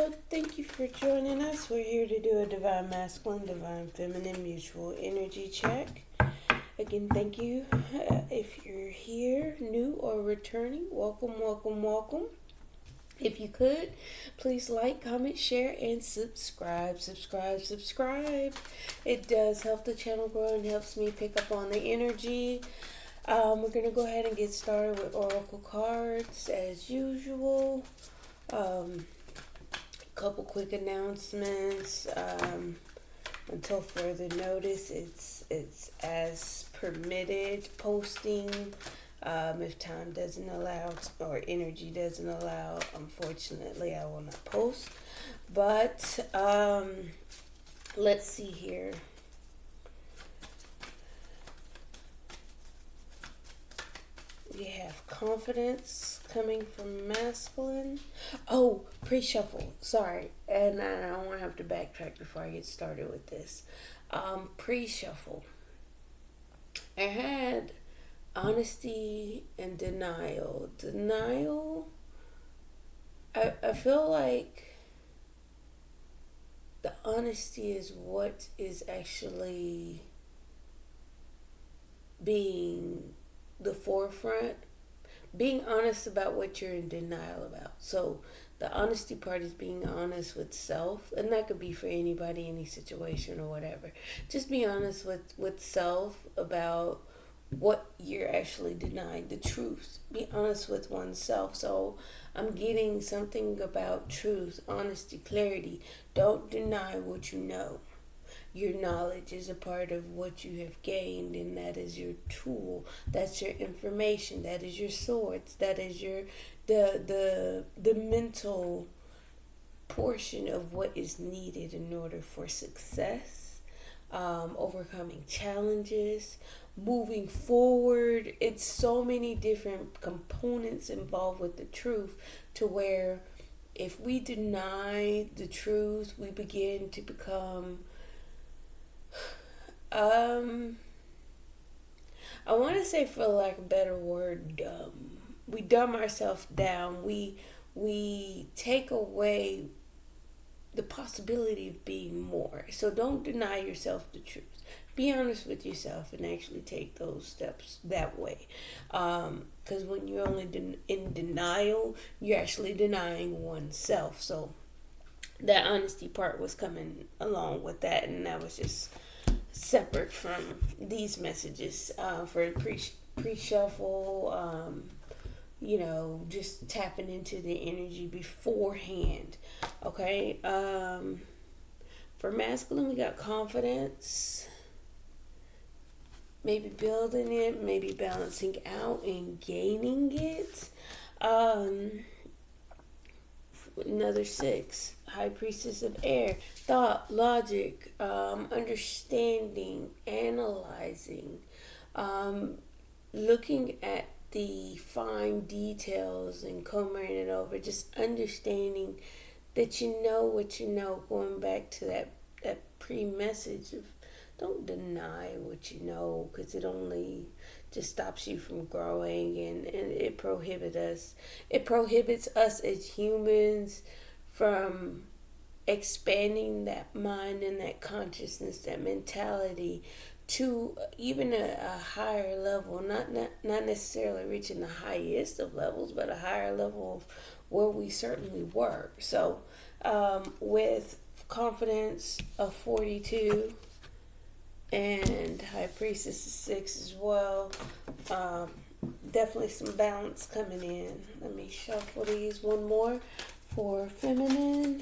Well, thank you for joining us. We're here to do a Divine Masculine, Divine Feminine mutual energy check. Again, thank you. If you're here, new or returning, welcome, welcome, welcome. If you could, please like, comment, share, and subscribe. Subscribe. It does help the channel grow and helps me pick up on the energy. We're going to go ahead and get started with Oracle cards as usual. Couple quick announcements. Until further notice, it's as permitted posting. If time doesn't allow or energy doesn't allow, unfortunately, I will not post. But let's see here. We have confidence coming from masculine. Oh, pre-shuffle. Sorry. And I don't want to have to backtrack before I get started with this. Pre-shuffle. I had honesty and denial. I feel like the honesty is what is actually being the forefront. Being honest about what you're in denial about. So the honesty part is being honest with self, and that could be for anybody, any situation or whatever. Just be honest with self about what you're actually denying, the truth. Be honest with oneself. So I'm getting something about truth, honesty, clarity. Don't deny what you know. Your knowledge is a part of what you have gained, and that is your tool. That's your information. That is your swords. That is your the mental portion of what is needed in order for success, overcoming challenges, moving forward. It's so many different components involved with the truth, to where if we deny the truth, we begin to become I want to say, for lack of a better word, dumb. We dumb ourselves down. We take away the possibility of being more. So don't deny yourself the truth. Be honest with yourself and actually take those steps that way. Because when you're only in denial, you're actually denying oneself. So that honesty part was coming along with that, and that was just separate from these messages for pre-shuffle. Just tapping into the energy beforehand. Okay. For masculine, we got confidence, maybe building it, maybe balancing out and gaining it. Another 6, High Priestess of Air, thought, logic, understanding, analyzing, looking at the fine details and combing it over, just understanding that you know what you know. Going back to that pre-message of don't deny what you know, because it only just stops you from growing, and it prohibits us as humans from expanding that mind and that consciousness, that mentality, to even a higher level, not necessarily reaching the highest of levels, but a higher level of where we certainly were. So with confidence of 42 and High Priestess of 6 as well, definitely some balance coming in. Let me shuffle these one more for feminine.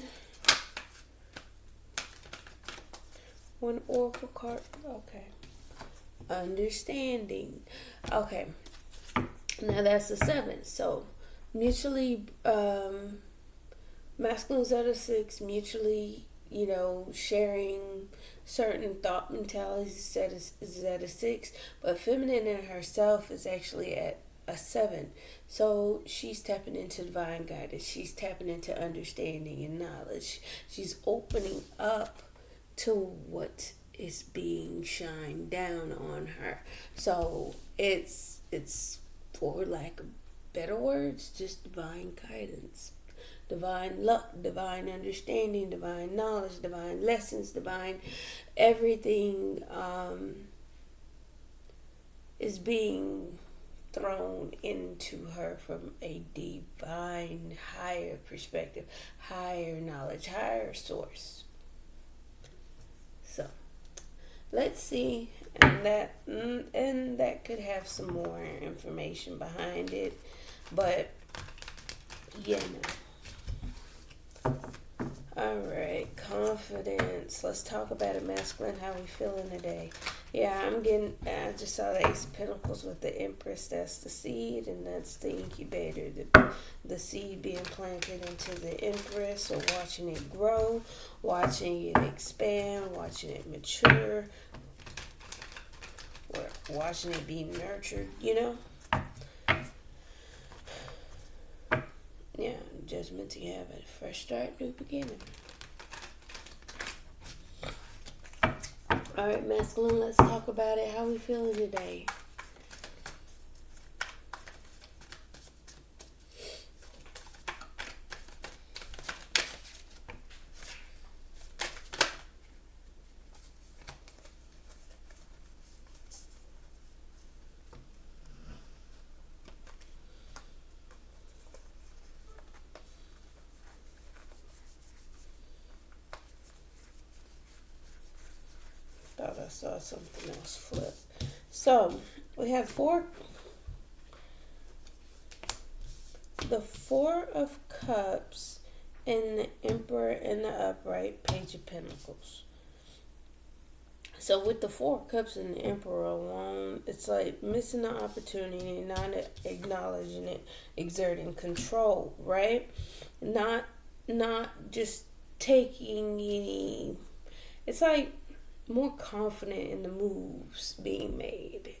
One oracle card. Okay. Understanding. Okay. Now that's the 7. So mutually, masculines out of 6, mutually, sharing certain thought mentalities is at a 6, but feminine in herself is actually at a 7. So she's tapping into divine guidance. She's tapping into understanding and knowledge. She's opening up to what is being shined down on her. So it's for lack of better words, just divine guidance. divine luck, divine understanding, divine knowledge, divine lessons, divine everything is being thrown into her from a divine, higher perspective, higher knowledge, higher source. So let's see, and that could have some more information behind it, but yeah. All right, confidence. Let's talk about it, masculine. How we feeling today? Yeah, I just saw the Ace of Pentacles with the Empress. That's the seed, and that's the incubator. The seed being planted into the Empress, or watching it grow, watching it expand, watching it mature, or watching it be nurtured, Yeah, judgment to have a fresh start, new beginning. All right, masculine, let's talk about it. How we feeling today? Thought I saw something else flip. So we have the Four of Cups and the Emperor in the upright, Page of Pentacles. So with the Four of Cups and the Emperor alone, it's like missing the opportunity, not acknowledging it, exerting control, right? Not just taking any. It's like more confident in the moves being made.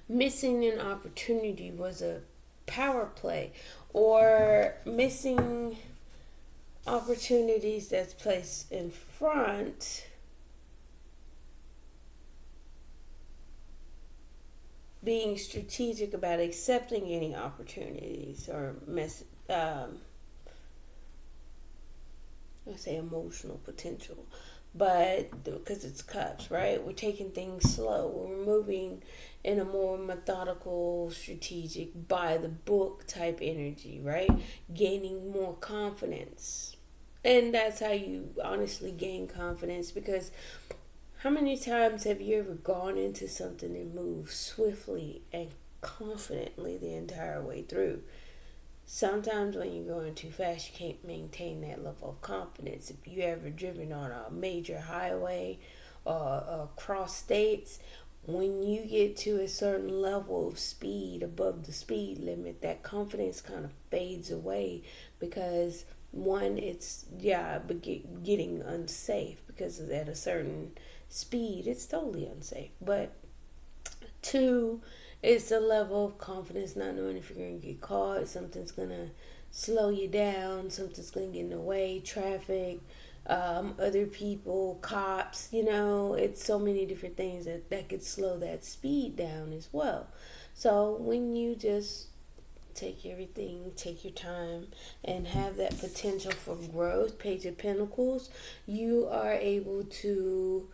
Missing an opportunity was a power play, or missing opportunities that's placed in front being strategic about accepting any opportunities, or I say emotional potential, but because it's cups, right? We're taking things slow. We're moving in a more methodical, strategic, by the book type energy, right? Gaining more confidence. And that's how you honestly gain confidence, because how many times have you ever gone into something and moved swiftly and confidently the entire way through? Sometimes when you're going too fast, you can't maintain that level of confidence. If you ever driven on a major highway or across states, when you get to a certain level of speed above the speed limit, that confidence kind of fades away, because one, it's getting unsafe, because at a certain speed it's totally unsafe. But two, it's a level of confidence, not knowing if you're going to get caught, something's going to slow you down, something's going to get in the way, traffic, other people, cops, it's so many different things that could slow that speed down as well. So when you just take everything, take your time, and have that potential for growth, Page of Pentacles, you are able to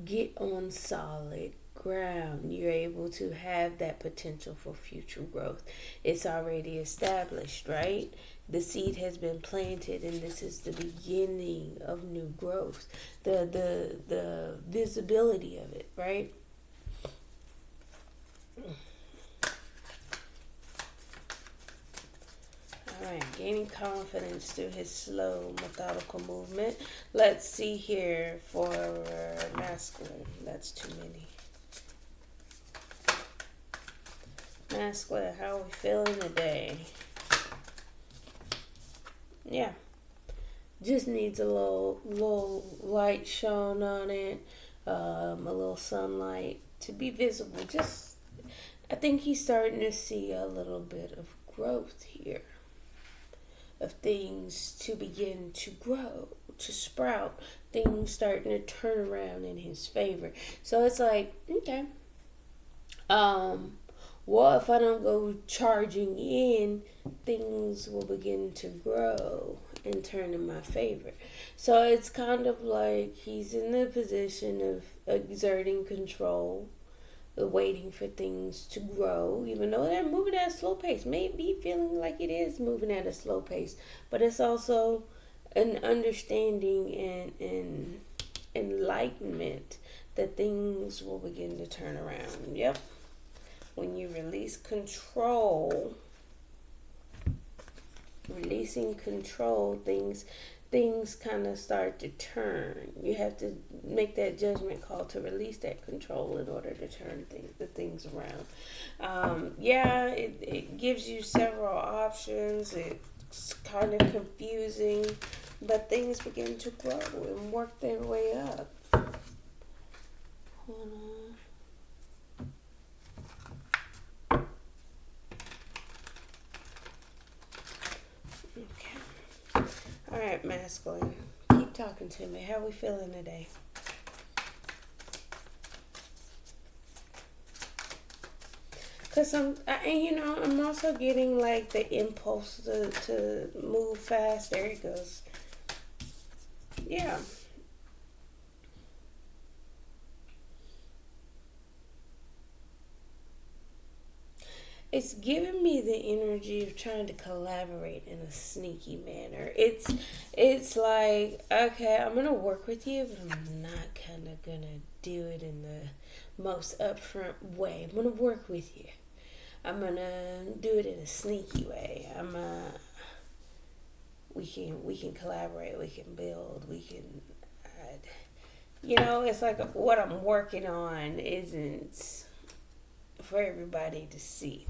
get on solid ground. You're able to have that potential for future growth. It's already established, right? The seed has been planted, and this is the beginning of new growth. The visibility of it, right? Alright, gaining confidence through his slow, methodical movement. Let's see here for masculine. That's too many. Masculine, how are we feeling today? Yeah. Just needs a little light shone on it. A little sunlight to be visible. I think he's starting to see a little bit of growth here. Of things to begin to grow, to sprout, things starting to turn around in his favor. So it's like, okay, Well, if I don't go charging in, things will begin to grow and turn in my favor. So it's kind of like he's in the position of exerting control, waiting for things to grow, even though they're moving at a slow pace. Maybe feeling like it is moving at a slow pace, but it's also an understanding and enlightenment that things will begin to turn around. Yep. When you release control, releasing control, things kind of start to turn. You have to make that judgment call to release that control in order to turn the things around. It gives you several options. It's kind of confusing, but things begin to grow and work their way up. Hold on. Okay. All right, masculine. Keep talking to me. How are we feeling today? Cause I'm also getting like the impulse to move fast. There it goes. Yeah. It's giving me the energy of trying to collaborate in a sneaky manner. It's like, okay, I'm gonna work with you, but I'm not kind of gonna do it in the most upfront way. I'm gonna work with you. I'm gonna do it in a sneaky way. We can collaborate. We can build. We can. It's like what I'm working on isn't for everybody to see.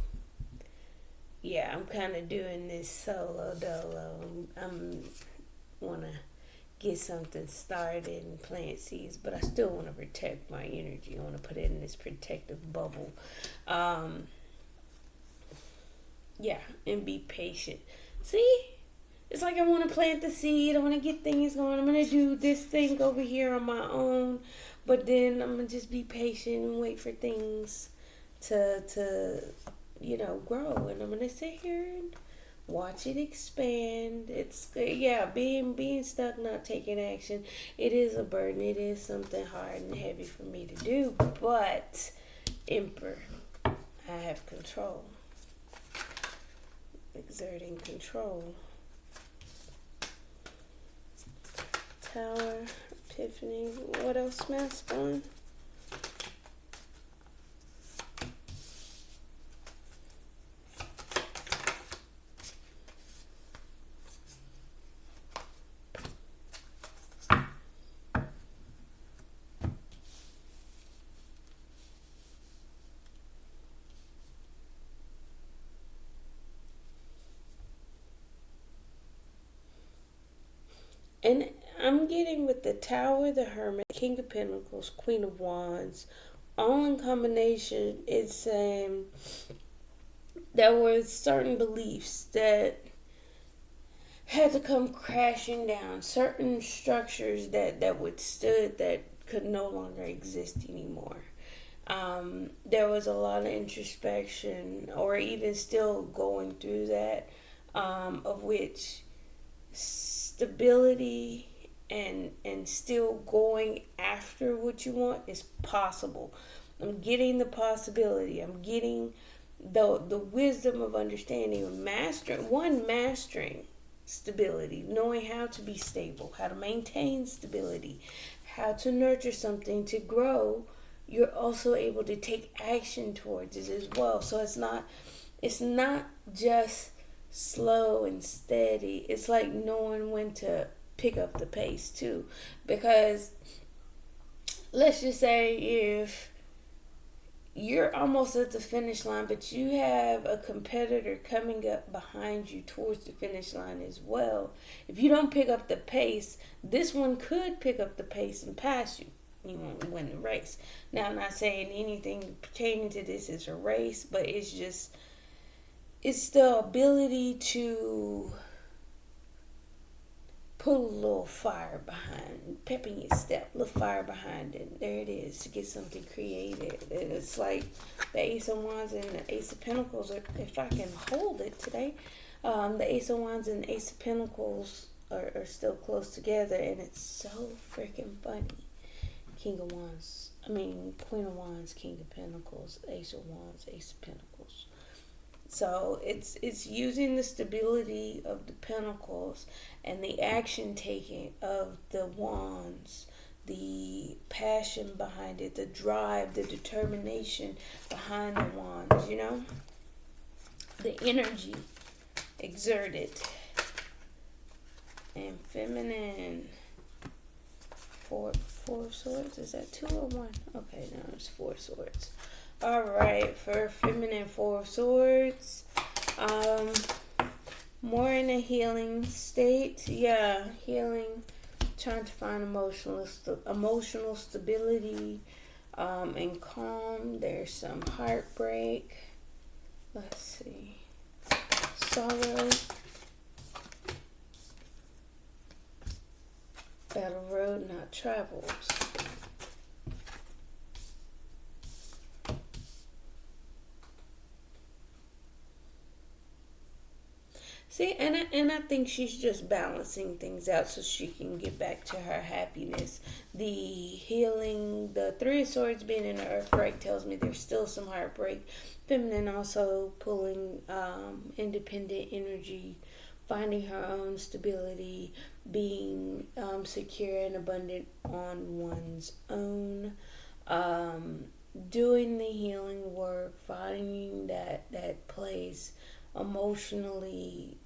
Yeah, I'm kind of doing this solo dolo. I'm want to get something started and plant seeds, but I still want to protect my energy. I want to put it in this protective bubble. And be patient. See? It's like I want to plant the seed. I want to get things going. I'm going to do this thing over here on my own, but then I'm going to just be patient and wait for things to grow, and I'm gonna sit here and watch it expand. It's being stuck, not taking action. It is a burden. It is something hard and heavy for me to do. But Emperor, I have control, exerting control. Tower, Epiphany. What else, masculine? And I'm getting with the Tower, the Hermit, King of Pentacles, Queen of Wands, all in combination. It's saying there were certain beliefs that had to come crashing down, certain structures that withstood that could no longer exist anymore. There was a lot of introspection, or even still going through that, of which stability and still going after what you want is possible. I'm getting the possibility. I'm getting the wisdom of understanding of mastering stability, knowing how to be stable, how to maintain stability, how to nurture something to grow. You're also able to take action towards it as well. So it's not just slow and steady. It's like knowing when to pick up the pace too, because let's just say if you're almost at the finish line, but you have a competitor coming up behind you towards the finish line as well. If you don't pick up the pace, this one could pick up the pace and pass you. You won't win the race. Now, I'm not saying anything pertaining to this is a race, but it's the ability to put a little fire behind, pep in your step, a little fire behind it. There it is, to get something created. And it's like the Ace of Wands and the Ace of Pentacles, if I can hold it today, the Ace of Wands and the Ace of Pentacles are still close together, and it's so freaking funny. King of Wands, Queen of Wands, King of Pentacles, Ace of Wands, Ace of Pentacles. So it's using the stability of the Pentacles and the action taking of the Wands, the passion behind it, the drive, the determination behind the Wands, the energy exerted. And feminine, four of swords. Is that 2 or 1? Okay, no, it's 4 swords. All right, for feminine, 4 of swords. More in a healing state. Yeah, healing. Trying to find emotional stability and calm. There's some heartbreak. Let's see. Sorrow. Battle road not traveled. See, and I think she's just balancing things out so she can get back to her happiness. The healing, the 3 of Swords being in the earthquake tells me there's still some heartbreak. Feminine also pulling independent energy, finding her own stability, being secure and abundant on one's own, doing the healing work, finding that place emotionally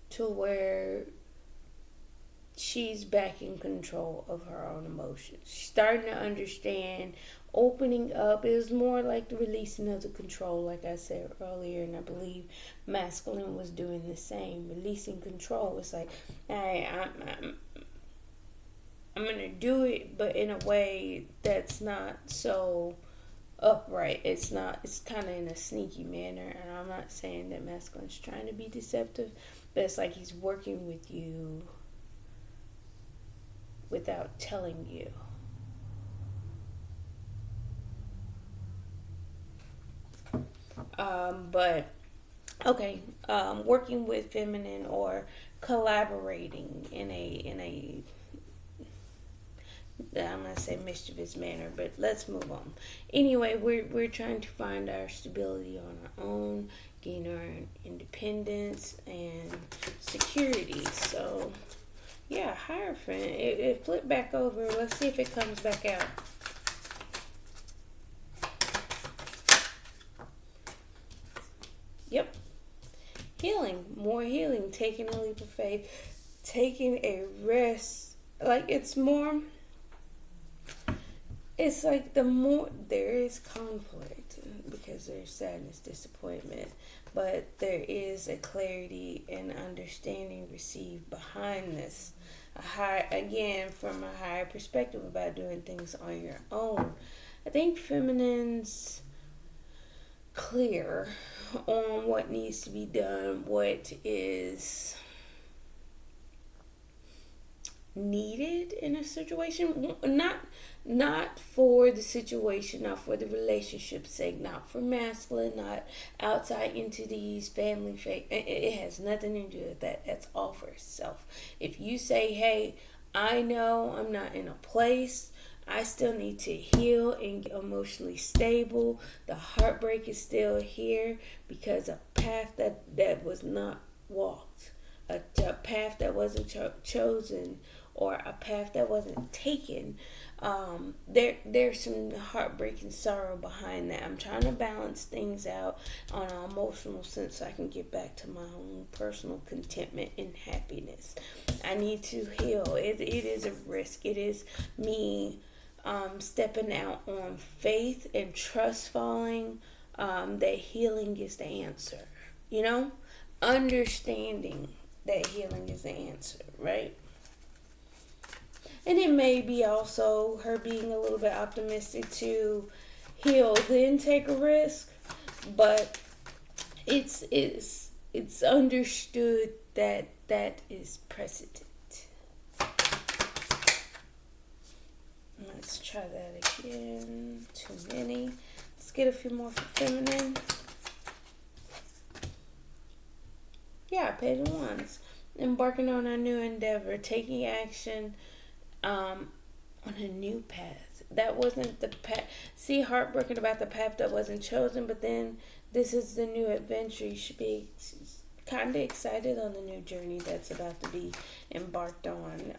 to where she's back in control of her own emotions. She's starting to understand, opening up. It was more like the releasing of the control, like I said earlier, and I believe masculine was doing the same, releasing control. It's like, hey, I'm gonna do it, but in a way that's not so upright. It's kind of in a sneaky manner, and I'm not saying that masculine's trying to be deceptive, but it's like he's working with you without telling you. But okay, working with feminine or collaborating in a I'm gonna say mischievous manner, but let's move on. Anyway, we're trying to find our stability on our own, gain our independence and security. So yeah, Hierophant. It flipped back over. Let's see if it comes back out. Yep. Healing. More healing. Taking a leap of faith. Taking a rest. Like, it's more... It's like the more... There is conflict because there's sadness, disappointment. But there is a clarity and understanding received behind this. Again, from a higher perspective about doing things on your own. I think feminine's clear on what needs to be done, what is needed in a situation. Not for the situation, not for the relationship's sake, not for masculine, not outside entities, family, faith. It has nothing to do with that. That's all for self. If you say, hey, I know I'm not in a place, I still need to heal and get emotionally stable. The heartbreak is still here because a path that was not walked, a path that wasn't chosen, or a path that wasn't taken. There's some heartbreak and sorrow behind that. I'm trying to balance things out on an emotional sense so I can get back to my own personal contentment and happiness. I need to heal. It is a risk. It is me stepping out on faith and trust falling that healing is the answer. Understanding that healing is the answer, right? And it may be also her being a little bit optimistic to heal, then take a risk. But it's understood that is precedent. Let's try that again. Too many. Let's get a few more for feminine. Yeah, page 1. Embarking on a new endeavor, taking action on a new path. That wasn't the path. See, heartbroken about the path that wasn't chosen, but then this is the new adventure. You should be kind of excited on the new journey that's about to be embarked on.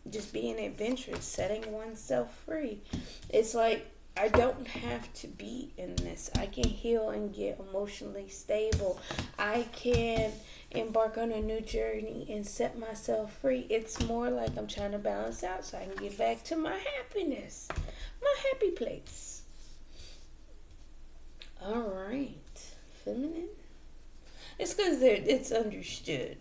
Just being adventurous, setting oneself free. It's like, I don't have to be in this. I can heal and get emotionally stable. I can embark on a new journey and set myself free. It's more like I'm trying to balance out so I can get back to my happiness, my happy place. All right, feminine. It's because it's understood.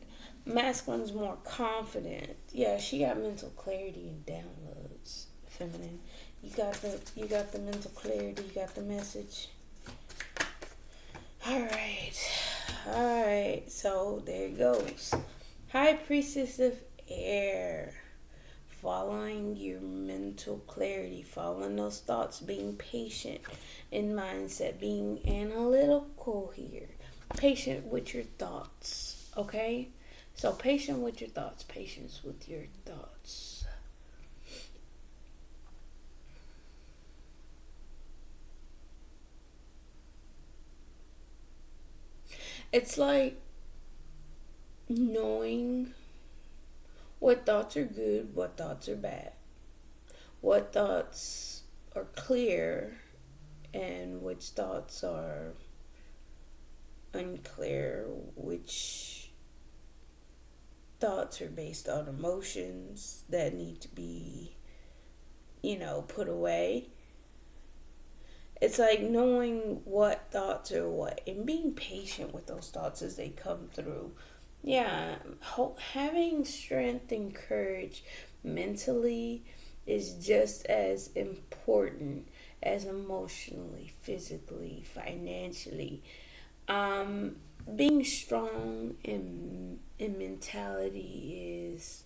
Masculine's more confident. Yeah, she got mental clarity and downloads. Feminine. You got the mental clarity, you got the message. Alright, so there it goes. High Priestess of Air. Following your mental clarity, following those thoughts, being patient in mindset, being analytical here. Patient with your thoughts, okay? So patient with your thoughts, patience with your thoughts. It's like knowing what thoughts are good, what thoughts are bad, what thoughts are clear, and which thoughts are unclear, which thoughts are based on emotions that need to be, put away. It's like knowing what thoughts are what and being patient with those thoughts as they come through. Yeah, having strength and courage mentally is just as important as emotionally, physically, financially. Being strong in mentality is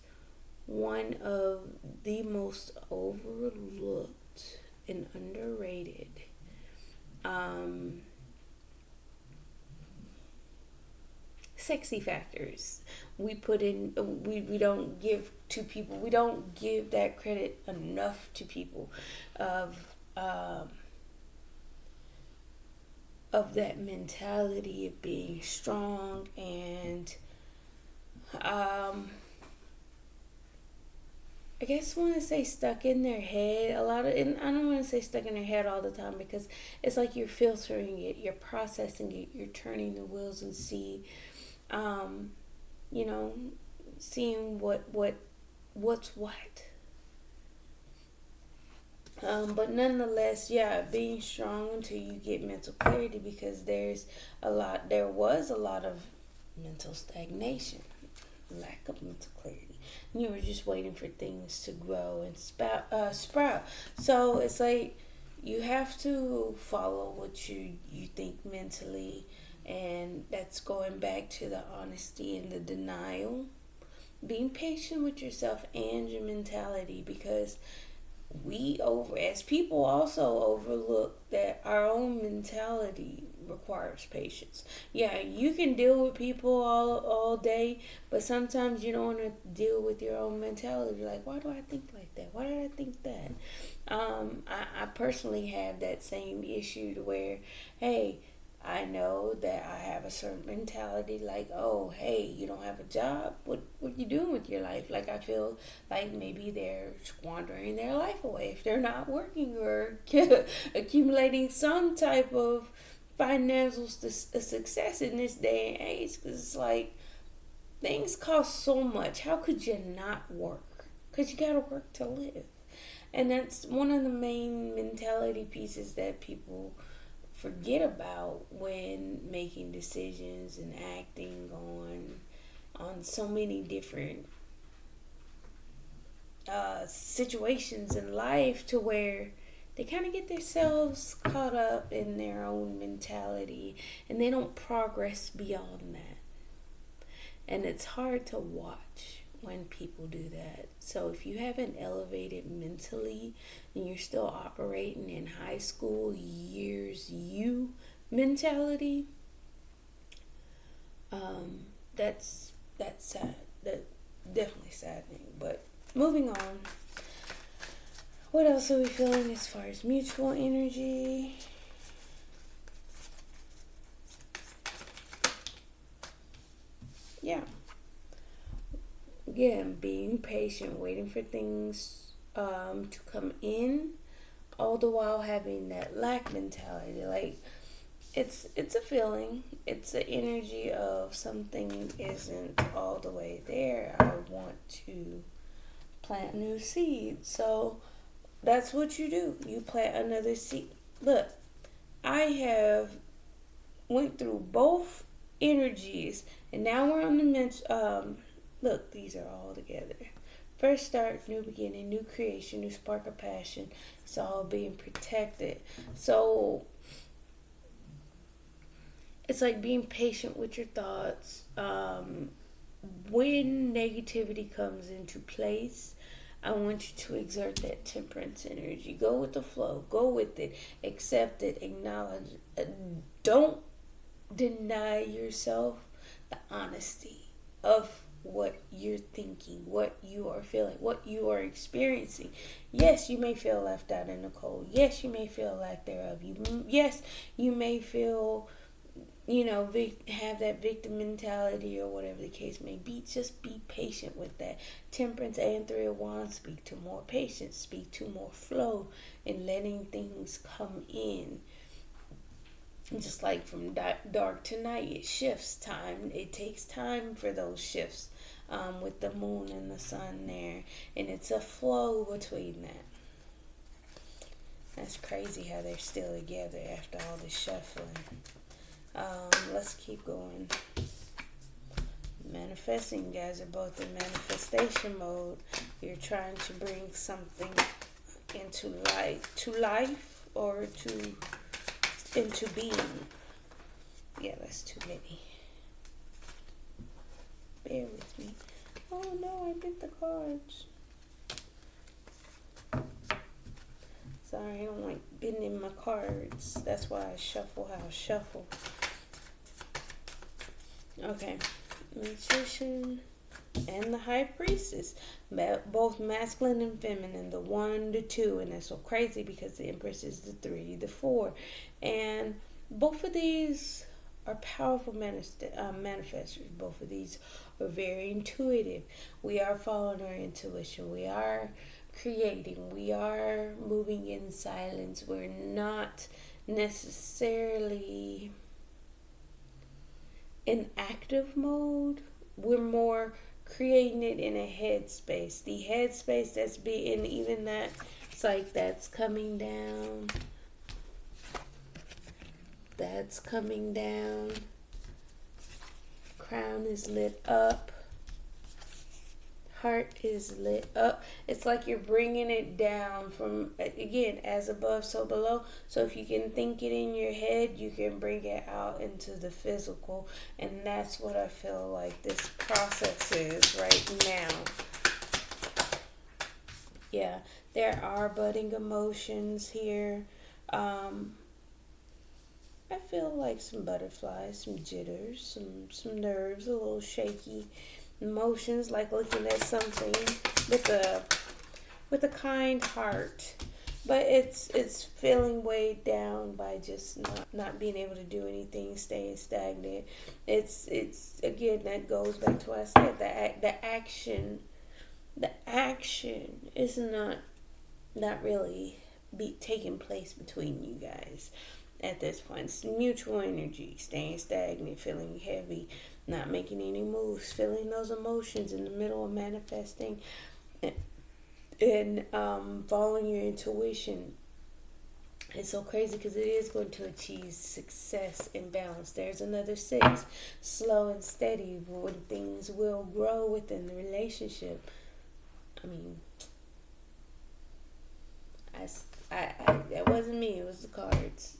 one of the most overlooked and underrated sexy factors we put in. We don't give to people. We don't give that credit enough to people of that mentality of being strong and I guess I want to say stuck in their head a lot of, and I don't want to say stuck in their head all the time because it's like you're filtering it, you're processing it, you're turning the wheels and seeing what's what. But nonetheless, yeah, being strong until you get mental clarity because there was a lot of mental stagnation, lack of mental clarity. And you were just waiting for things to grow and sprout. So it's like you have to follow what you think mentally, and that's going back to the honesty and the denial. Being patient with yourself and your mentality because as people also overlook that our own mentality requires patience. Yeah, you can deal with people all day, but sometimes you don't want to deal with your own mentality. Like, why do I think like that? Why did I think that? I personally have that same issue to where, hey, I know that I have a certain mentality like, oh, hey, you don't have a job? What you doing with your life? Like, I feel like maybe they're squandering their life away if they're not working or accumulating some type of financial success in this day and age. Because it's like, things cost so much. How could you not work? Because you got to work to live. And that's one of the main mentality pieces that people forget about when making decisions and acting on so many different situations in life, to where they kind of get themselves caught up in their own mentality and they don't progress beyond that. And it's hard to watch when people do that. So if you haven't elevated mentally and you're still operating in high school years you mentality, that's sad. That definitely saddening. But moving on. What else are we feeling as far as mutual energy? Yeah. Again, being patient, waiting for things to come in, all the while having that lack mentality. Like, it's a feeling. It's an energy of something isn't all the way there. I want to plant new seeds. So that's what you do. You plant another seed. Look, I have went through both energies, and now we're on the look, these are all together. Fresh start, new beginning, new creation, new spark of passion. It's all being protected. So it's like being patient with your thoughts. When negativity comes into place, I want you to exert that temperance energy. Go with the flow. Go with it. Accept it. Acknowledge it. Don't deny yourself the honesty of what you're thinking, what you are feeling, what you are experiencing. Yes, you may feel left out in the cold. Yes, you may feel lack thereof. Yes, you may feel, have that victim mentality or whatever the case may be. Just be patient with that. Temperance and Three of Wands speak to more patience, speak to more flow, and letting things come in. Just like from dark to night, it shifts time. It takes time for those shifts with the moon and the sun there. And it's a flow between that. That's crazy how they're still together after all the shuffling. Let's keep going. Manifesting, you guys are both in manifestation mode. You're trying to bring something into life or into being. Yeah, that's too many. Bear with me. Oh no, I did the cards. Sorry, I don't like bending my cards. That's why I shuffle how I shuffle. Okay. Magician and the High Priestess. Both masculine and feminine. The 1, the 2. And that's so crazy because the Empress is the 3, the 4. And both of these are powerful manifestors. Both of these are very intuitive. We are following our intuition. We are creating. We are moving in silence. We're not necessarily in active mode. We're more creating it in a headspace. The headspace that's being, even that, it's like that's coming down. That's coming down. Crown is lit up. Heart is lit up. It's like you're bringing it down from, again, as above, so below. So if you can think it in your head, you can bring it out into the physical. And that's what I feel like this process is right now. Yeah, there are budding emotions here. I feel like some butterflies, some jitters, some nerves, a little shaky emotions, like looking at something with a kind heart. But it's feeling weighed down by just not being able to do anything, staying stagnant. It's again, that goes back to what I said, the action is not really taking place between you guys. At this point, it's mutual energy, staying stagnant, feeling heavy, not making any moves, feeling those emotions in the middle of manifesting, and following your intuition. It's so crazy because it is going to achieve success and balance. There's another 6, slow and steady, when things will grow within the relationship. I mean, that wasn't me, it was the cards.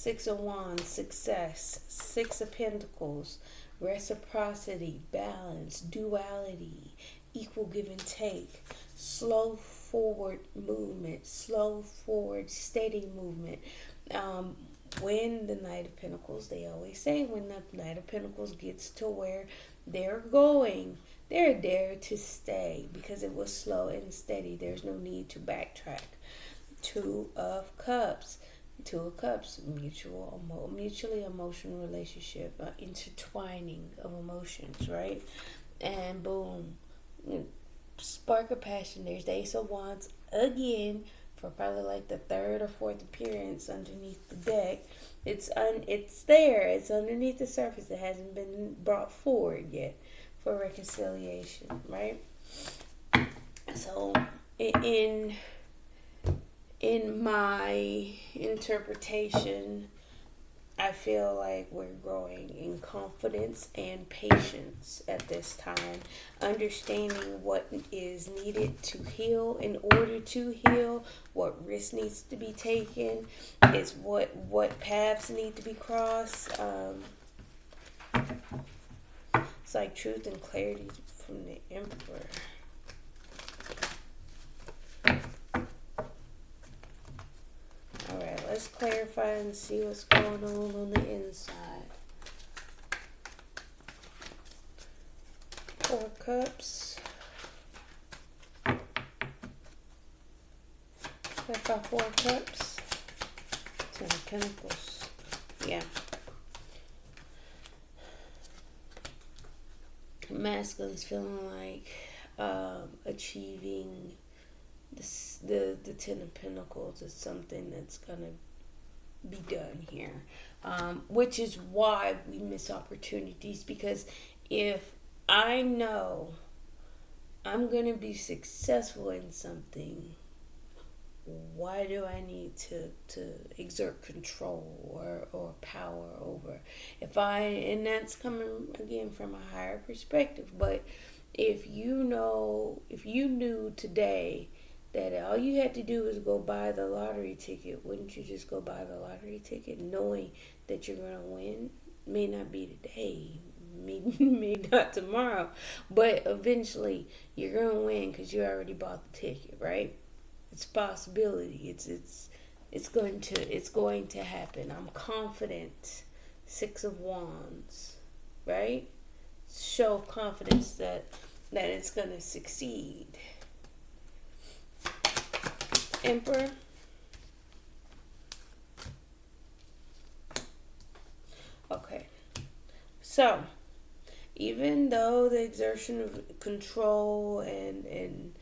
Six of Wands, success. Six of Pentacles, reciprocity, balance, duality, equal give and take, slow forward movement, slow forward steady movement. When the Knight of Pentacles, they always say when the Knight of Pentacles gets to where they're going, they're there to stay because it was slow and steady. There's no need to backtrack. Two of Cups. Two of Cups, mutually emotional relationship, intertwining of emotions, right? And boom, spark of passion. There's the Ace of Wands again for probably like the third or fourth appearance underneath the deck. It's there. It's underneath the surface. It hasn't been brought forward yet for reconciliation, right? So in my interpretation, I feel like we're growing in confidence and patience at this time, understanding what is needed to heal in order to heal, what risk needs to be taken, is what paths need to be crossed. It's like truth and clarity from the Emperor. Alright, let's clarify and see what's going on the inside. Four of Cups. Clarify Four of Cups. Ten of Pentacles. Yeah. Masculine's feeling like achieving the Ten of Pentacles is something that's gonna be done here, which is why we miss opportunities, because if I know I'm gonna be successful in something, why do I need to exert control or power over? And that's coming again from a higher perspective, but if you knew today that all you had to do was go buy the lottery ticket, wouldn't you just go buy the lottery ticket knowing that you're going to win? May not be today, maybe not tomorrow, but eventually you're going to win because you already bought the ticket, right? It's a possibility. It's going to happen. I'm confident. Six of Wands, right? Show confidence that it's going to succeed. Emperor. Okay. So, even though the exertion of control and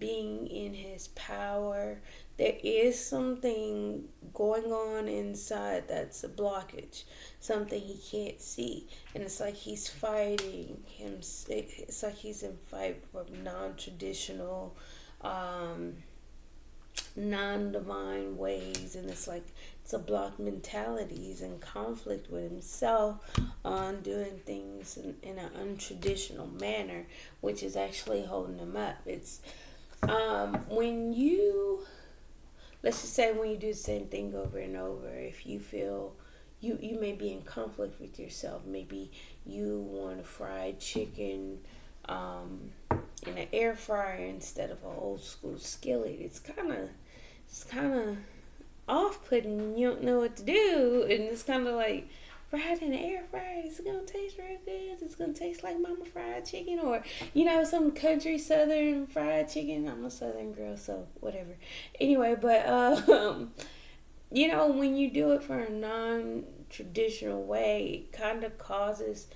being in his power, there is something going on inside that's a blockage, something he can't see, and it's like he's fighting him. It's like he's in fight for non-traditional, non-divine ways, and it's like it's a blocked mentality. He's in conflict with himself on doing things in an untraditional manner, which is actually holding him up. It's when you, let's just say when you do the same thing over and over, if you feel you may be in conflict with yourself. Maybe you want a fried chicken in an air fryer instead of an old school skillet. It's kind of off-putting. You don't know what to do, and it's kind of like, fried in the air fryer, is it gonna taste real good? It's gonna taste like mama fried chicken, or some country southern fried chicken. I'm a southern girl, so whatever. Anyway, but when you do it for a non-traditional way, it kind of causes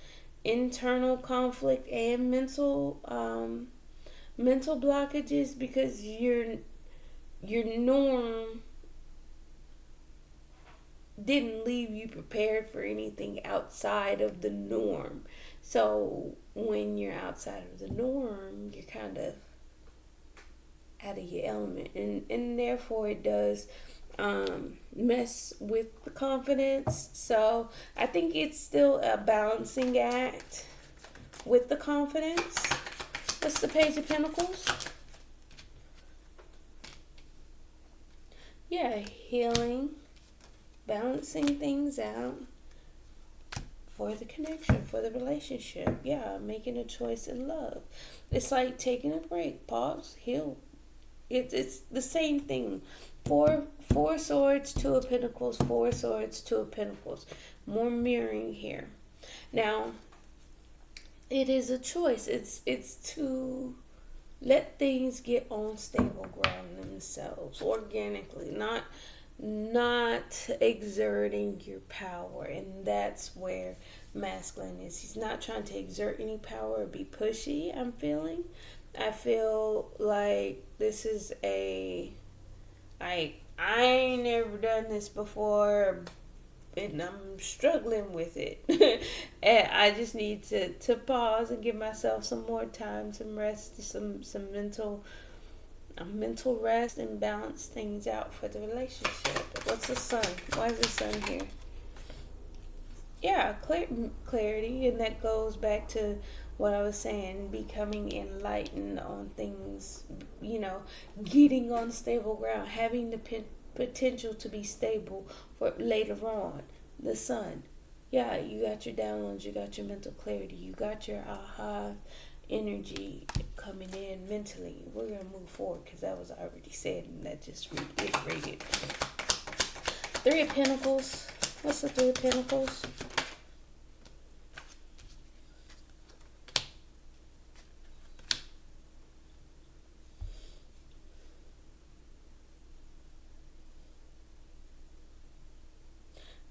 internal conflict and mental blockages, because your norm didn't leave you prepared for anything outside of the norm. So when you're outside of the norm, you're kind of out of your element, and therefore it does mess with the confidence. So I think it's still a balancing act with the confidence. What's the Page of Pentacles? Yeah, healing. balancing things out for the connection, for the relationship. Yeah, making a choice in love. It's like taking a break, pause, heal. It's the same thing. Four swords, two of pentacles, four swords, two of pentacles. More mirroring here. Now, it is a choice. It's to let things get on stable ground themselves organically, not exerting your power. And that's where masculine is. He's not trying to exert any power or be pushy. I feel like this is I ain't never done this before, and I'm struggling with it. And I just need to pause and give myself some more time, some rest, some mental rest, and balance things out for the relationship. What's the sun? Why is the sun here? Yeah, clarity, and that goes back to what I was saying, becoming enlightened on things, getting on stable ground, having the potential to be stable for later on. The sun. Yeah, you got your downloads, you got your mental clarity, you got your aha energy coming in mentally. We're going to move forward because that was already said, and that just reiterated. Three of Pentacles. What's the Three of Pentacles?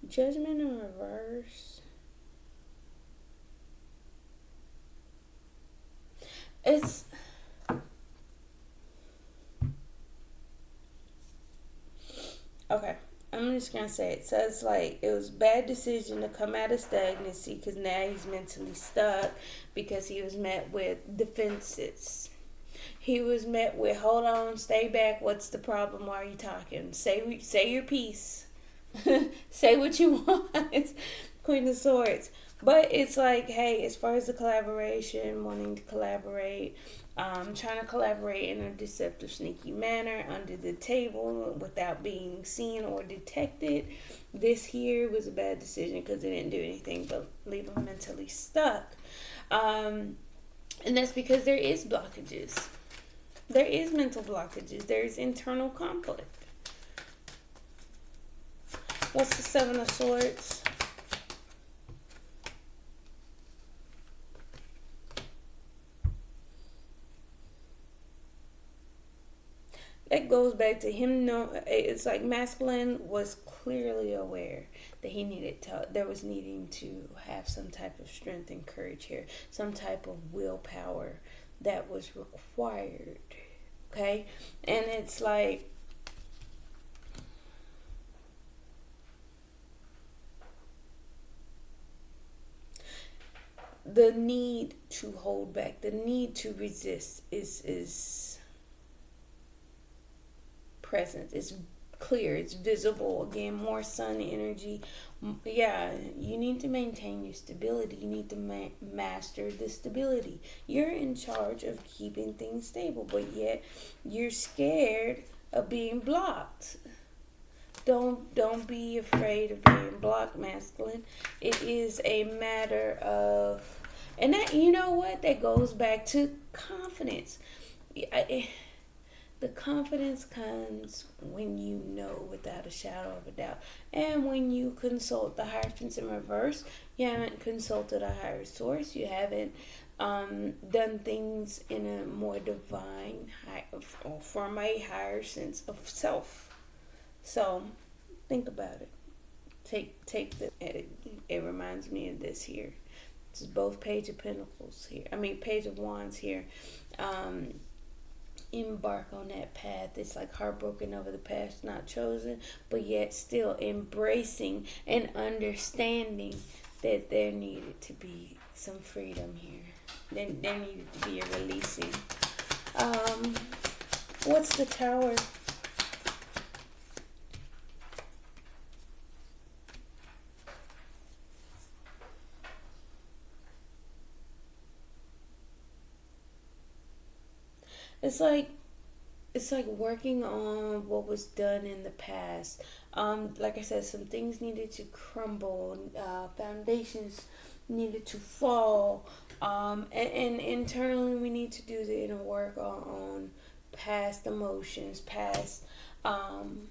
Judgment in reverse. It's okay. I'm just gonna say it. So it's like it was a bad decision to come out of stagnancy because now he's mentally stuck because he was met with defenses. He was met with, hold on, stay back. What's the problem? Why are you talking? Say your piece. Say what you want. Queen of Swords. But it's like, hey, as far as the collaboration, wanting to collaborate, trying to collaborate in a deceptive, sneaky manner under the table without being seen or detected. This here was a bad decision because it didn't do anything but leave him mentally stuck. And that's because there is blockages. There is mental blockages. There is internal conflict. What's the Seven of Swords? That goes back to him. It's like masculine was clearly aware that he needed to. There was needing to have some type of strength and courage here, some type of willpower that was required. Okay, and it's like the need to hold back, the need to resist is present. It's clear. It's visible. Again, more sun energy. Yeah, you need to maintain your stability. You need to master the stability. You're in charge of keeping things stable, but yet you're scared of being blocked. Don't be afraid of being blocked, masculine. It is a matter of, and that, you know what, that goes back to confidence. The confidence comes when you know without a shadow of a doubt. And when you consult the Hierophants in reverse, you haven't consulted a higher source. You haven't done things in a more divine, from a higher sense of self. So, think about it. Take the edit. It reminds me of this here. This is both Page of Pentacles here. Page of Wands here. Embark on that path. It's like heartbroken over the past not chosen, but yet still embracing and understanding that there needed to be some freedom here. There needed to be a releasing. What's the Tower? It's like it's like working on what was done in the past. Like I said, some things needed to crumble, foundations needed to fall, and internally we need to do the inner work on past emotions, past um,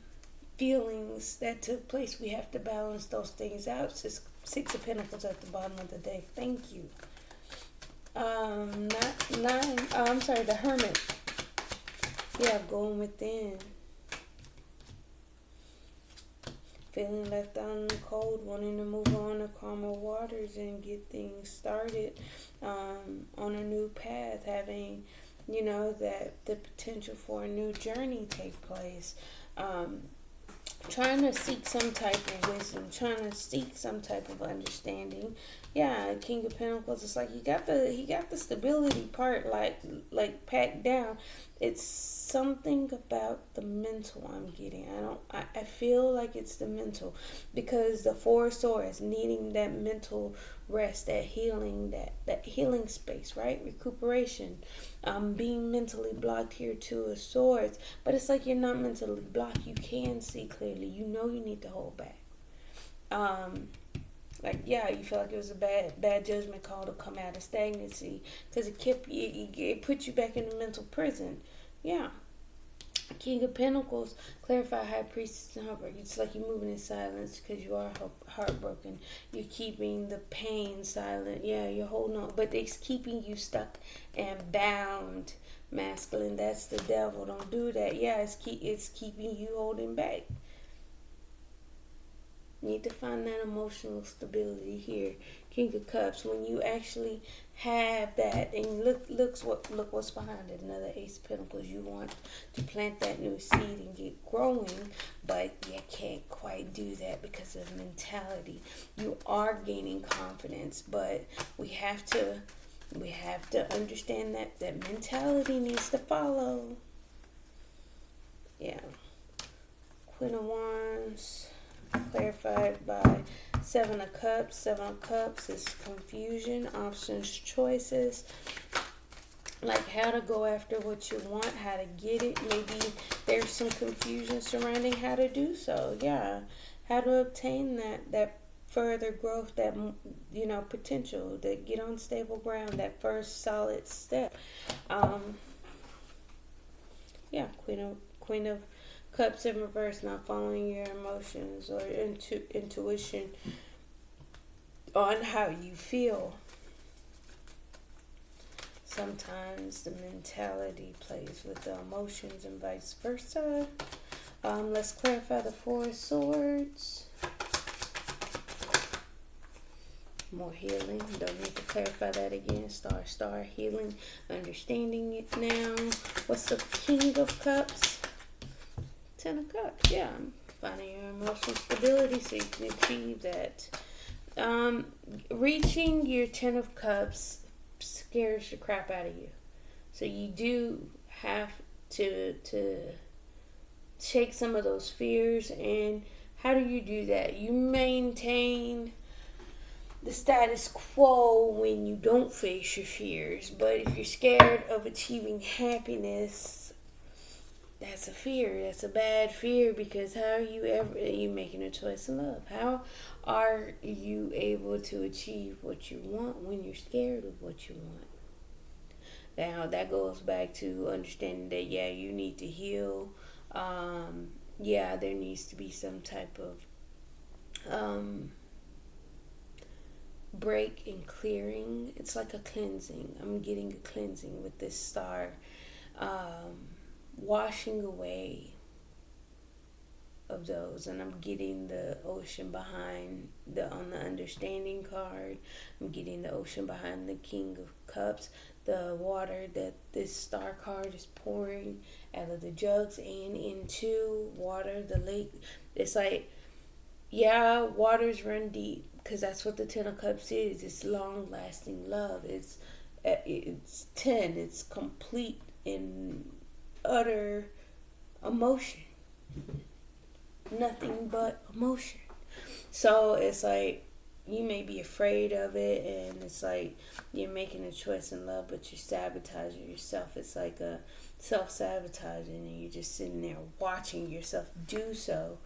feelings that took place. We have to balance those things out. Six of Pentacles at the bottom of the deck. Thank you. Not nine. I'm sorry, the Hermit. Yeah, going within. Feeling left out in the cold, wanting to move on to calmer waters and get things started on a new path, having, that the potential for a new journey take place. Trying to seek some type of wisdom, trying to seek some type of understanding. Yeah, King of Pentacles. It's like he got the stability part like packed down. It's something about the mental I'm getting. I feel like it's the mental, because the Four of Swords, needing that mental rest, that healing space, right? Recuperation. Being mentally blocked here, Two of Swords. But it's like you're not mentally blocked. You can see clearly. You know you need to hold back. You feel like it was a bad judgment call to come out of stagnancy, because it put you back in the mental prison. Yeah. King of Pentacles, clarify High Priestess and Heartbreak. It's like you're moving in silence because you are heartbroken. You're keeping the pain silent. Yeah, you're holding on, but it's keeping you stuck and bound. Masculine, that's the devil. Don't do that. Yeah, it's keeping you holding back. Need to find that emotional stability here. King of Cups, when you actually have that, and look what's behind it. Another Ace of Pentacles. You want to plant that new seed and get growing, but you can't quite do that because of mentality. You are gaining confidence, but we have to understand that mentality needs to follow. Yeah. Queen of Wands, clarified by Seven of Cups. Seven of Cups is confusion, options, choices. Like how to go after what you want, how to get it. Maybe there's some confusion surrounding how to do so. Yeah. How to obtain that further growth, that, potential, that get on stable ground, that first solid step. Queen of Cups in reverse, not following your emotions or intuition on how you feel. Sometimes the mentality plays with the emotions and vice versa. Let's clarify the Four of Swords. More healing. Don't need to clarify that again. Star, healing. Understanding it now. What's the King of Cups? Ten of Cups. Yeah. Finding your emotional stability so you can achieve that. Reaching your Ten of Cups scares the crap out of you. So you do have to shake some of those fears. And how do you do that? You maintain the status quo when you don't face your fears. But if you're scared of achieving happiness, that's a fear. That's a bad fear, because how are you making a choice in love? How are you able to achieve what you want when you're scared of what you want? Now that goes back to understanding that you need to heal. There needs to be some type of break and clearing. It's like a cleansing. I'm getting a cleansing with this star. Washing away of those, and I'm getting the ocean behind on the understanding card. I'm getting the ocean behind the King of Cups, the water that this star card is pouring out of the jugs and into water, the lake. It's like, waters run deep, because that's what the Ten of Cups is. It's long lasting love. It's 10. It's complete in utter emotion. Nothing but emotion. So it's like you may be afraid of it, and it's like you're making a choice in love, but you're sabotaging yourself. It's like a self-sabotaging, and you're just sitting there watching yourself do so.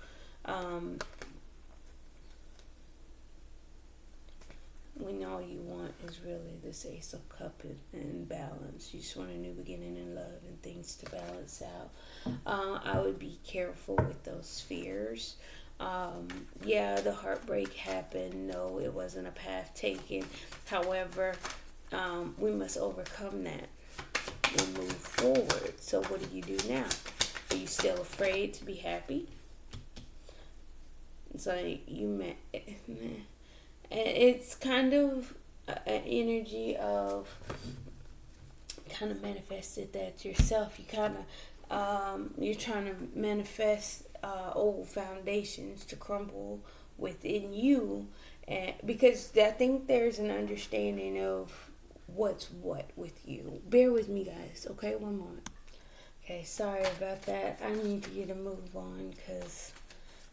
When all you want is really this Ace of Cups and balance. You just want a new beginning in love and things to balance out. I would be careful with those fears. Yeah, the heartbreak happened. No, it wasn't a path taken. However, we must overcome that and move forward. So what do you do now? Are you still afraid to be happy? It's like it's kind of an energy of kind of manifested that yourself. You kind of you're trying to manifest old foundations to crumble within you, and because I think there's an understanding of what's what with you. Bear with me, guys. Okay, one moment. Okay, sorry about that. I need to get a move on because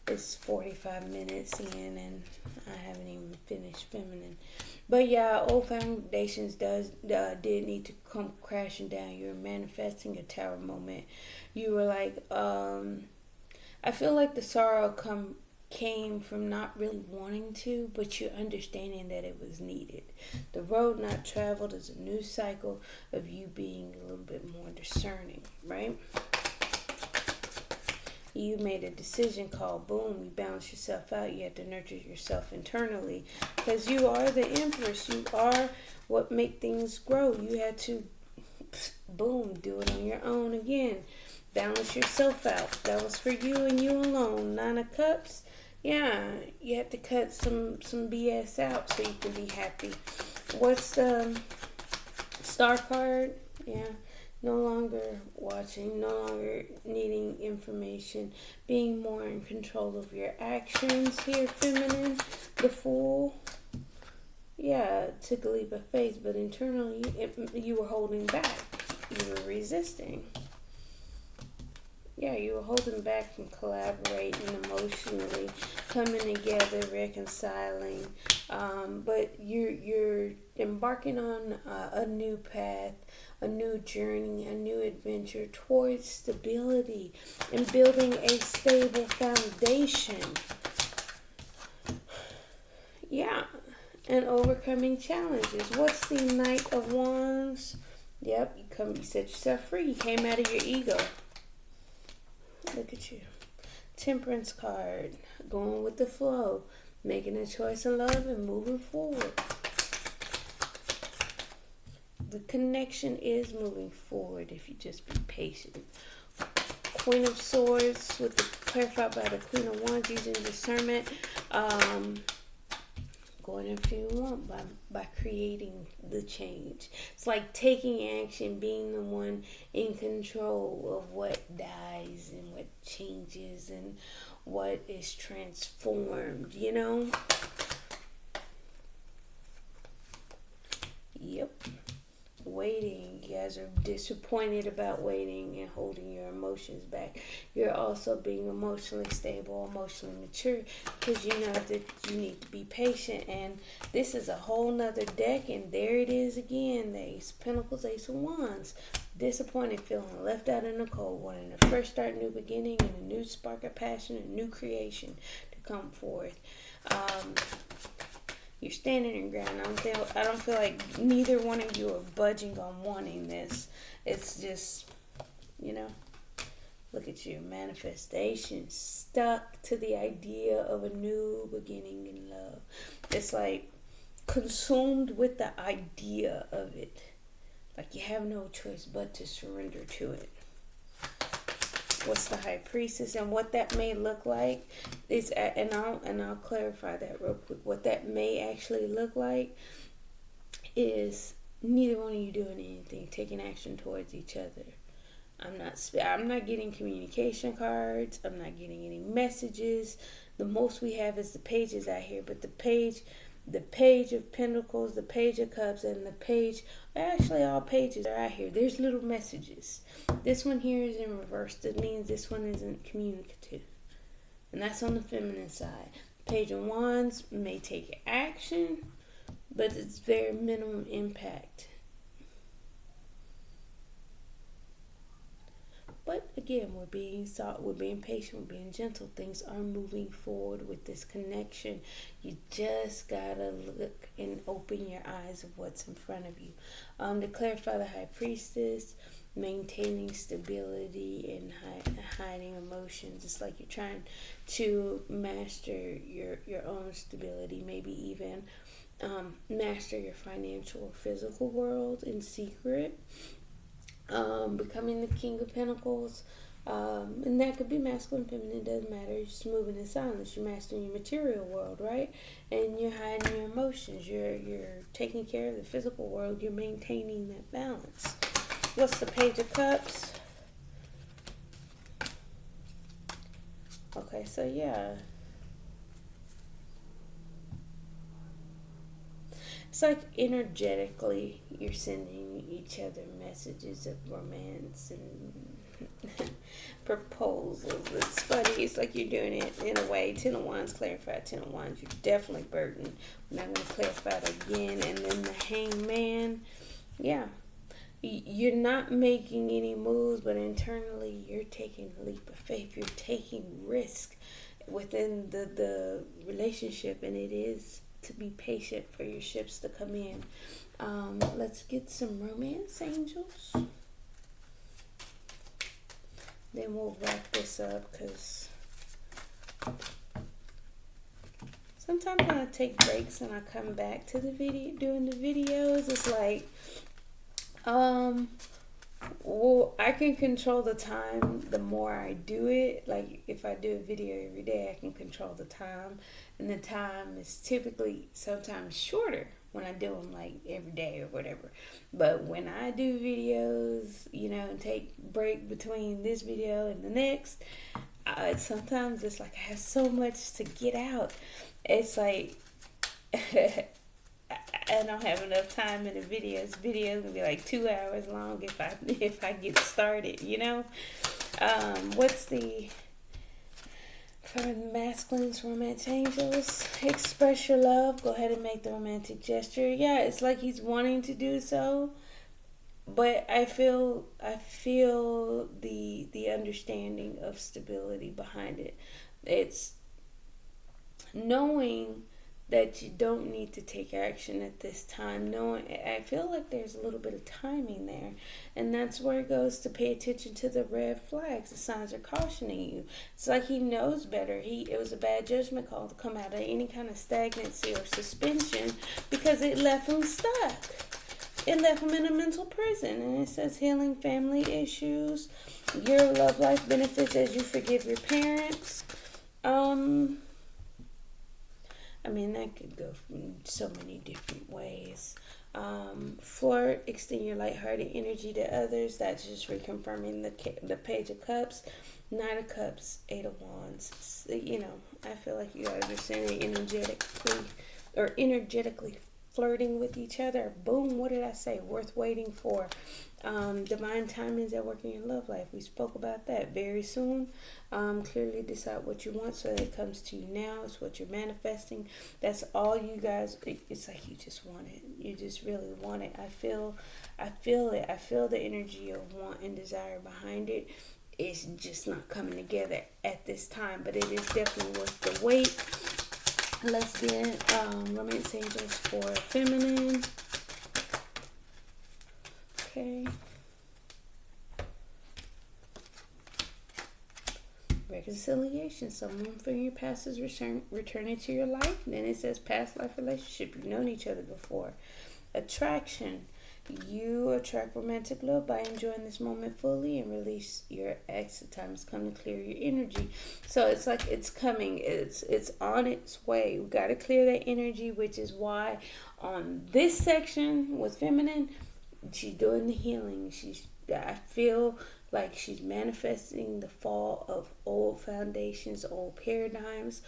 it's 45 minutes in and I haven't even finished feminine. But yeah, old foundations did need to come crashing down. You're manifesting a tower moment. You were like, I feel like the sorrow came from not really wanting to, but you're understanding that it was needed. The road not traveled is a new cycle of you being a little bit more discerning, right? You made a decision called boom. You balance yourself out. You have to nurture yourself internally because you are the empress. You are what make things grow. You had to boom, do it on your own again. Balance yourself out. That was for you and you alone. 9 of Cups. Yeah, you have to cut some BS out so you can be happy. What's the star card? Yeah. No longer watching, no longer needing information, being more in control of your actions here, feminine. The Fool. Yeah, took a leap of faith, but internally you were holding back. You were resisting. Yeah, you were holding back from collaborating emotionally, coming together, reconciling. But you're embarking on a new path, a new journey, a new adventure towards stability and building a stable foundation. Yeah, and overcoming challenges. What's the Knight of Wands? Yep, you set yourself free. You came out of your ego. Look at you. Temperance card. Going with the flow. Making a choice in love and moving forward. The connection is moving forward if you just be patient. Queen of Swords with the clarified by the Queen of Wands using discernment. Going after you want by creating the change. It's like taking action, being the one in control of what dies and what changes and what is transformed, you know? Yep. Waiting. You guys are disappointed about waiting and holding your emotions back. You're also being emotionally stable, emotionally mature, because you know that you need to be patient. And this is a whole nother deck, and there it is again. The Ace of Pentacles, Ace of Wands. Disappointed, feeling left out in the cold, wanting to fresh start, new beginning, and a new spark of passion, and new creation to come forth. You're standing your ground. I don't feel like neither one of you are budging on wanting this. It's just, you know, look at you. Manifestation. Stuck to the idea of a new beginning in love. It's like consumed with the idea of it. Like you have no choice but to surrender to it. What's the High Priestess and what that may look like is, and I'll clarify that real quick. What that may actually look like is neither one of you doing anything, taking action towards each other. I'm not getting communication cards. I'm not getting any messages. The most we have is the pages out here, but the page of Pentacles, the Page of Cups, and the page, actually all pages are out here. There's little messages. This one here is in reverse. That means this one isn't communicative. And that's on the feminine side. Page of Wands may take action, but it's very minimum impact. But again, we're being soft, we're being patient, we're being gentle. Things are moving forward with this connection. You just gotta look and open your eyes of what's in front of you. To clarify, the High Priestess, maintaining stability and hiding emotions. It's like you're trying to master your own stability, maybe even master your financial or physical world in secret. Becoming the King of Pentacles, and that could be masculine, feminine, doesn't matter. You're just moving in silence. You're mastering your material world, right? And you're hiding your emotions. You're taking care of the physical world. You're maintaining that balance. What's the Page of Cups? Okay, so yeah. It's like energetically you're sending each other messages of romance and proposals. It's funny. It's like you're doing it in a way. Ten of Wands, clarify. Ten of Wands, you're definitely burdened. I'm not going to clarify it again. And then the Hangman. Yeah. You're not making any moves, but internally you're taking a leap of faith. You're taking risk within the relationship, and it is to be patient for your ships to come in. Let's get some romance angels. Then we'll wrap this up, because sometimes when I take breaks and I come back to the video, doing the videos, it's like, well, I can control the time the more I do it. Like if I do a video every day, I can control the time, and the time is typically sometimes shorter when I do them like every day or whatever. But when I do videos, and take break between this video and the next, sometimes it's like I have so much to get out. It's like I don't have enough time in the videos. Videos gonna be like 2 hours long if I get started. What's the for the masculines, romance angels? Express your love. Go ahead and make the romantic gesture. Yeah, it's like he's wanting to do so, but I feel the understanding of stability behind it. It's knowing that you don't need to take action at this time. I feel like there's a little bit of timing there, and that's where it goes to pay attention to the red flags. The signs are cautioning you. It's like he knows better. It was a bad judgment call to come out of any kind of stagnancy or suspension, because it left him stuck. It left him in a mental prison, and it says healing family issues. Your love life benefits as you forgive your parents. That could go from so many different ways. Flirt, extend your lighthearted energy to others. That's just reconfirming the Page of Cups. Knight of Cups, Eight of Wands. I feel like you guys are saying energetically flirting with each other. Boom, what did I say? Worth waiting for. Divine timings that work in your love life. We spoke about that very soon. Clearly decide what you want so that it comes to you now. It's what you're manifesting. That's all you guys. It's like you just want it. You just really want it. I feel it. I feel the energy of want and desire behind it. It's just not coming together at this time, but it is definitely worth the wait. Let's get romance angels for feminine. Okay. Reconciliation. Someone from your past is returning to your life. Then it says past life relationship. You've known each other before. Attraction. You attract romantic love by enjoying this moment fully and release your ex. The time has come to clear your energy. So it's like it's coming. It's on its way. We got to clear that energy, which is why on this section with feminine, she's doing the healing. I feel like she's manifesting the fall of old foundations, old paradigms,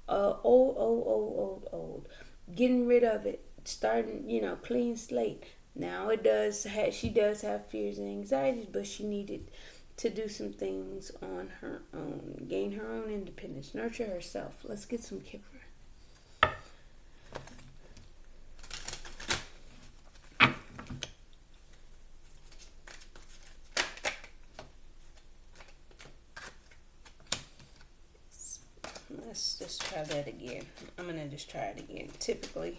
old. Getting rid of it. Starting, clean slate. Now she does have fears and anxieties, but she needed to do some things on her own, gain her own independence, nurture herself. Let's get some Kipper. Let's just try that again. I'm going to just try it again. Typically,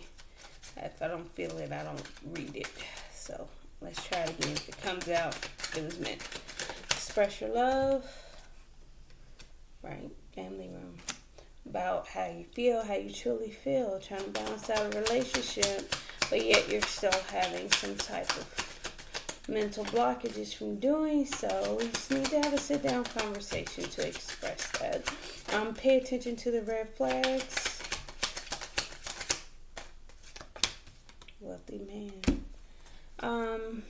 if I don't feel it, I don't read it. So let's try it again. If it comes out, it was meant. Express your love. Right, family room. About how you feel, how you truly feel. Trying to balance out a relationship, but yet you're still having some type of mental blockages from doing so. We just need to have a sit-down conversation to express that. Pay attention to the red flags. Wealthy man.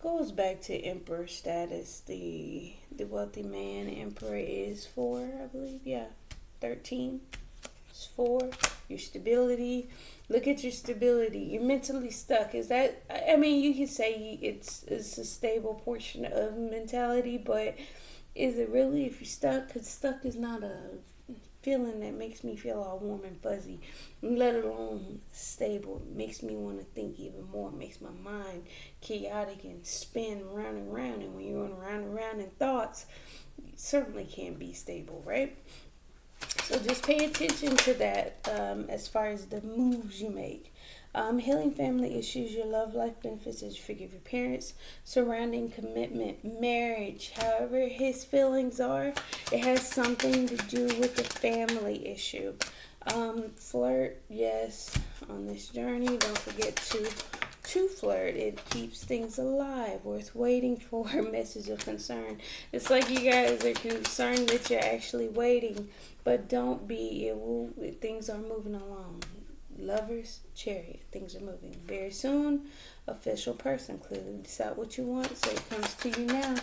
Goes back to emperor status. The wealthy man emperor is 4, I believe. Yeah, 13. It's 4. Your stability. Look at your stability. You're mentally stuck. Is that? I mean, you could say it's a stable portion of mentality, but is it really? If you're stuck, because stuck is not a feeling that makes me feel all warm and fuzzy, let alone stable. It makes me want to think even more. It makes my mind chaotic and spin round and round, and when you're going round and round in thoughts, you certainly can't be stable, right? So just pay attention to that as far as the moves you make. Healing family issues, your love life benefits as you forgive your parents, surrounding commitment, marriage, however his feelings are, it has something to do with the family issue. Flirt, yes, on this journey, don't forget to flirt. It keeps things alive, worth waiting for. A message of concern. It's like you guys are concerned that you're actually waiting, but don't be. Things are moving along. Lovers, chariot, things are moving. Very soon, official person. Clearly decide what you want, so it comes to you now.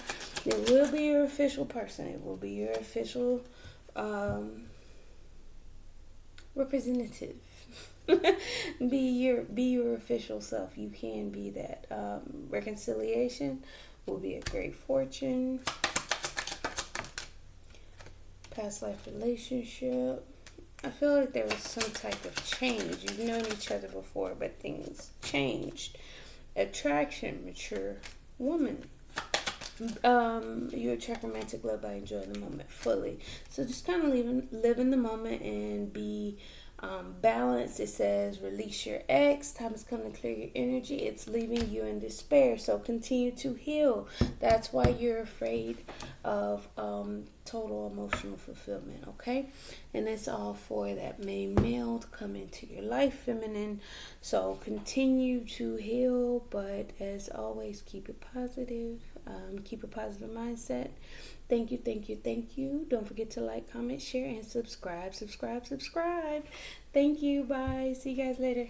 It will be your official person. It will be your official representative. be your official self. You can be that. Reconciliation will be a great fortune. Past life relationship. I feel like there was some type of change. You've known each other before, but things changed. Attraction, mature woman. You attract romantic love by enjoying the moment fully. So just kind of live in the moment and be balanced. It says release your ex. Time has come to clear your energy. It's leaving you in despair. So continue to heal. That's why you're afraid of total emotional fulfillment. Okay, and it's all for that main male to come into your life, feminine. So continue to heal, but as always, keep it positive. Keep a positive mindset. Thank you, thank you, thank you. Don't forget to like, comment, share, and subscribe. Thank you. Bye. See you guys later.